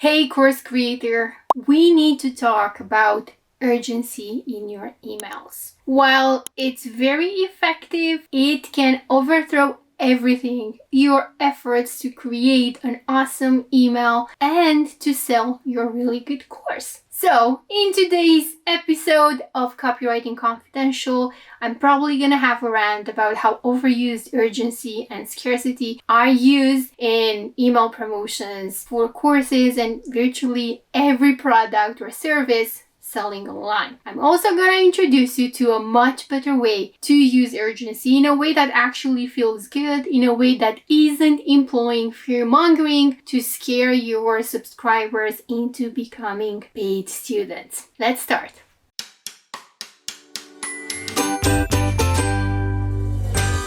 Hey course creator, we need to talk about urgency in your emails. While it's very effective, it can overthrow everything, your efforts to create an awesome email and to sell your really good course. So in today's episode of Copywriting Confidential, I'm probably going to have a rant about how overused urgency and scarcity are used in email promotions for courses and virtually every product or service selling online. I'm also going to introduce you to a much better way to use urgency in a way that actually feels good, in a way that isn't employing fear-mongering to scare your subscribers into becoming paid students. Let's start.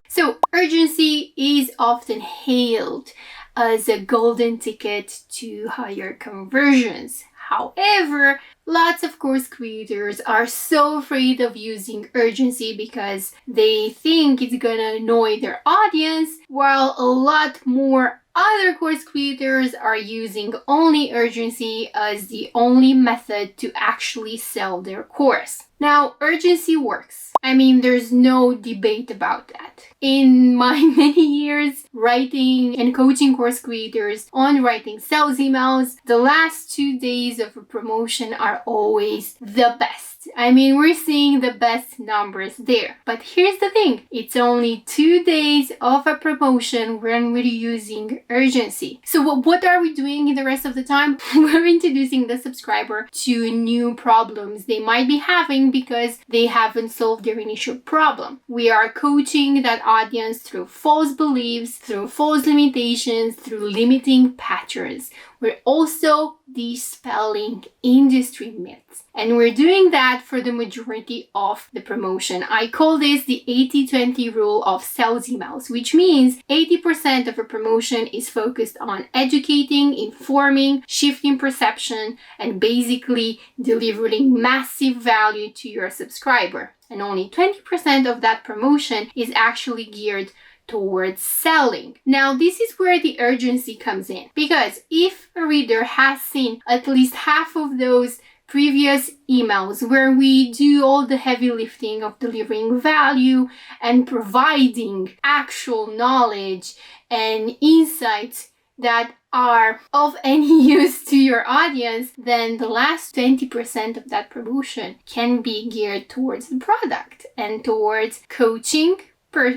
So, urgency is often hailed as a golden ticket to higher conversions. However, lots of course creators are so afraid of using urgency because they think it's gonna annoy their audience, while a lot more other course creators are using only urgency as the only method to actually sell their course. Now, urgency works. I mean, there's no debate about that. In my many years writing and coaching course creators on writing sales emails, the last 2 days of a promotion are always the best. I mean, we're seeing the best numbers there. But here's the thing, it's only 2 days of a promotion when we're using urgency. So what are we doing in the rest of the time? We're introducing the subscriber to new problems they might be having because they haven't solved their initial problem. We are coaching that audience through false beliefs, through false limitations, through limiting patterns. We're also dispelling industry myths. And we're doing that for the majority of the promotion. I call this the 80-20 rule of sales emails, which means 80% of a promotion is focused on educating, informing, shifting perception, and basically delivering massive value to your subscriber. And only 20% of that promotion is actually geared towards selling. Now, this is where the urgency comes in, because if a reader has seen at least half of those previous emails where we do all the heavy lifting of delivering value and providing actual knowledge and insights that are of any use to your audience, then the last 20% of that promotion can be geared towards the product and towards coaching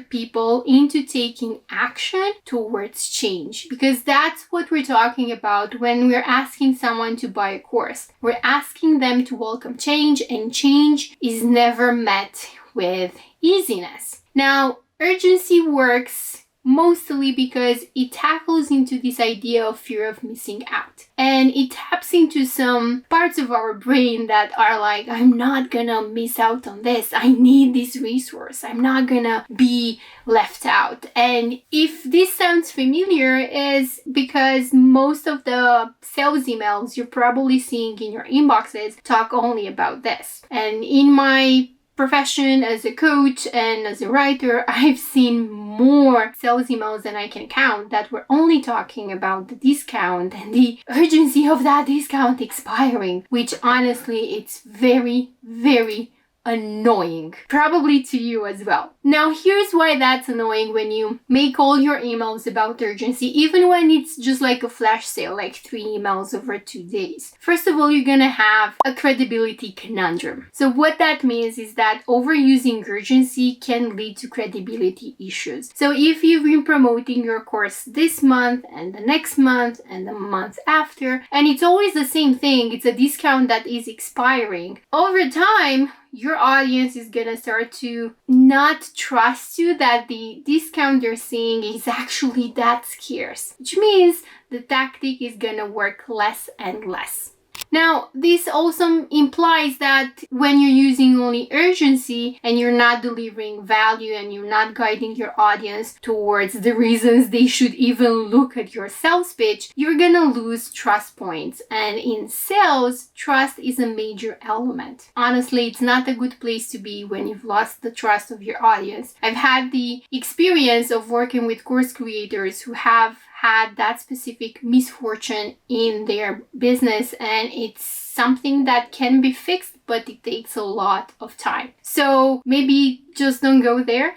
people into taking action towards change, because that's what we're talking about when we're asking someone to buy a course. We're asking them to welcome change, and change is never met with easiness. Now, urgency works mostly because it tackles into this idea of fear of missing out. And it taps into some parts of our brain that are like, I'm not gonna miss out on this. I need this resource. I'm not gonna be left out. And if this sounds familiar, is because most of the sales emails you're probably seeing in your inboxes talk only about this. And in my profession as a coach and as a writer, I've seen more sales emails than I can count that were only talking about the discount and the urgency of that discount expiring, which honestly, it's very, very annoying. Probably to you as well. Now, here's why that's annoying when you make all your emails about urgency, even when it's just like a flash sale, like 3 emails over 2 days. First of all, you're gonna have a credibility conundrum. So what that means is that overusing urgency can lead to credibility issues. So if you've been promoting your course this month and the next month and the month after, and it's always the same thing, it's a discount that is expiring, over time, your audience is gonna start to not trust you that the discount you're seeing is actually that scarce, which means the tactic is gonna work less and less. Now, this also implies that when you're using only urgency and you're not delivering value and you're not guiding your audience towards the reasons they should even look at your sales pitch, you're gonna lose trust points. And in sales, trust is a major element. Honestly, it's not a good place to be when you've lost the trust of your audience. I've had the experience of working with course creators who have had that specific misfortune in their business and it's something that can be fixed, but it takes a lot of time. So maybe just don't go there.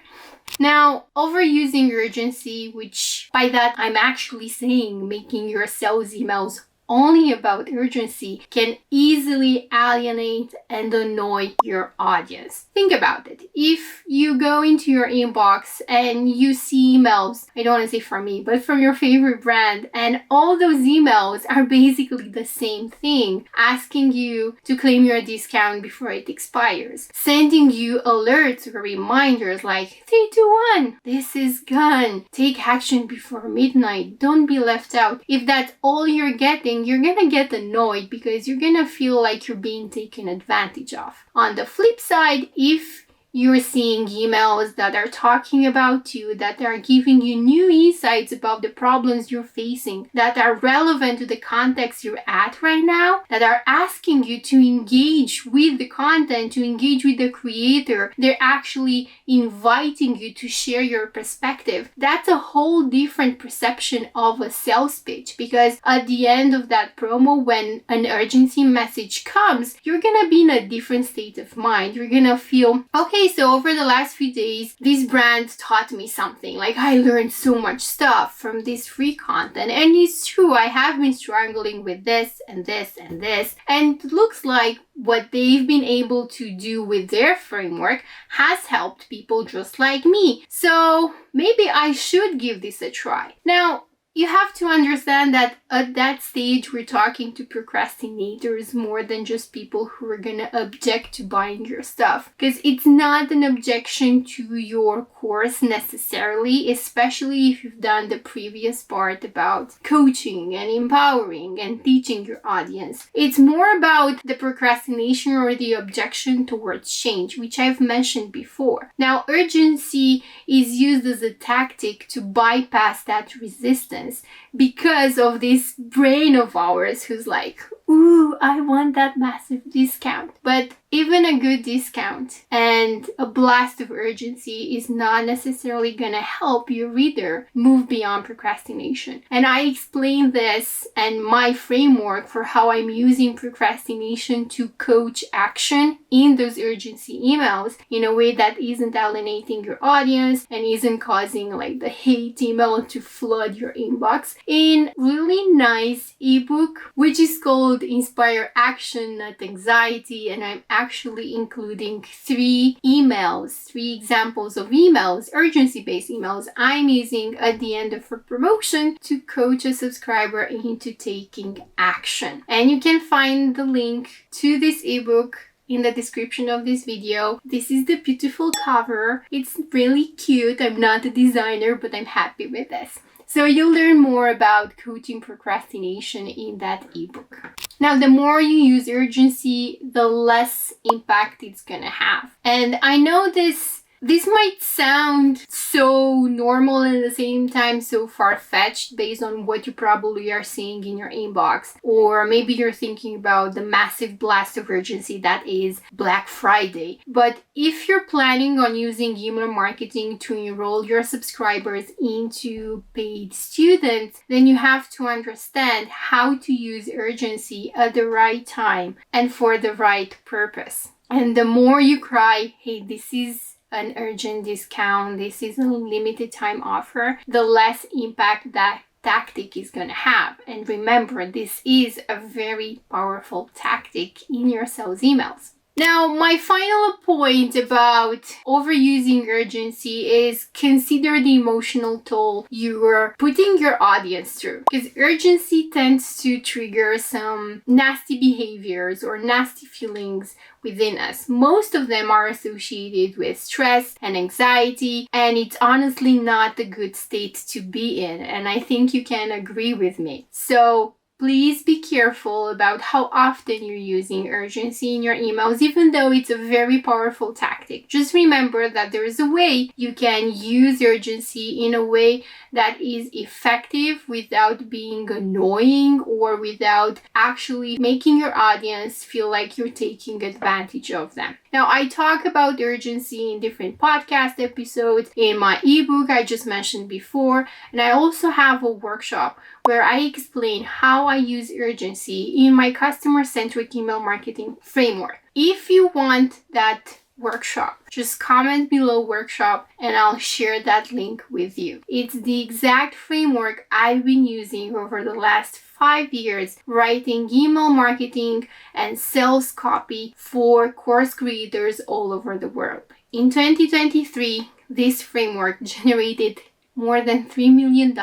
Now, overusing urgency, which by that I'm actually saying making your sales emails only about urgency, can easily alienate and annoy your audience. Think about it. If you go into your inbox and you see emails, I don't want to say from me, but from your favorite brand, and all those emails are basically the same thing, asking you to claim your discount before it expires, sending you alerts or reminders like 3, 2, 1, this is gone, take action before midnight, don't be left out. If that's all you're getting, you're gonna get annoyed because you're gonna feel like you're being taken advantage of. On the flip side, if you're seeing emails that are talking about you, that are giving you new insights about the problems you're facing, that are relevant to the context you're at right now, that are asking you to engage with the content, to engage with the creator, they're actually inviting you to share your perspective. That's a whole different perception of a sales pitch, because at the end of that promo, when an urgency message comes, you're gonna be in a different state of mind. You're gonna feel, okay, so over the last few days, this brand taught me something. Like, I learned so much stuff from this free content. And it's true, I have been struggling with this and this and this. And it looks like what they've been able to do with their framework has helped people just like me. So maybe I should give this a try. Now, you have to understand that at that stage, we're talking to procrastinators more than just people who are gonna object to buying your stuff. Because it's not an objection to your course necessarily, especially if you've done the previous part about coaching and empowering and teaching your audience. It's more about the procrastination or the objection towards change, which I've mentioned before. Now, urgency is used as a tactic to bypass that resistance, because of this brain of ours who's like, ooh, I want that massive discount. But even a good discount and a blast of urgency is not necessarily going to help your reader move beyond procrastination. And I explain this and my framework for how I'm using procrastination to coach action in those urgency emails in a way that isn't alienating your audience and isn't causing like the hate email to flood your inbox, in really nice ebook, which is called Inspire Action, Not Anxiety. And I'm actually including 3 examples of emails, urgency-based emails I'm using at the end of a promotion to coach a subscriber into taking action. And you can find the link to this ebook in the description of this video. This is the beautiful cover. It's really cute. I'm not a designer, but I'm happy with this. So you'll learn more about coaching procrastination in that ebook. Now, the more you use urgency, the less impact it's gonna have. And I know this might sound so normal and at the same time so far-fetched based on what you probably are seeing in your inbox. Or maybe you're thinking about the massive blast of urgency that is Black Friday. But if you're planning on using email marketing to enroll your subscribers into paid students, then you have to understand how to use urgency at the right time and for the right purpose. And the more you cry, hey, this is an urgent discount, this is a limited time offer, the less impact that tactic is going to have. And remember, this is a very powerful tactic in your sales emails. Now, my final point about overusing urgency is consider the emotional toll you're putting your audience through. Because urgency tends to trigger some nasty behaviors or nasty feelings within us. Most of them are associated with stress and anxiety, and it's honestly not a good state to be in. And I think you can agree with me. So Please be careful about how often you're using urgency in your emails, even though it's a very powerful tactic. Just remember that there is a way you can use urgency in a way that is effective without being annoying or without actually making your audience feel like you're taking advantage of them. Now, I talk about urgency in different podcast episodes, in my ebook I just mentioned before, and I also have a workshop where I explain how I use urgency in my customer-centric email marketing framework. If you want that workshop, just comment below workshop and I'll share that link with you. It's the exact framework I've been using over the last 5 years writing email marketing and sales copy for course creators all over the world. In 2023, this framework generated more than $3 million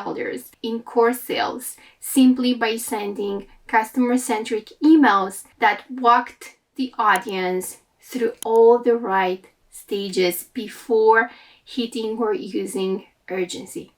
in course sales simply by sending customer-centric emails that walked the audience through all the right stages before hitting or using urgency.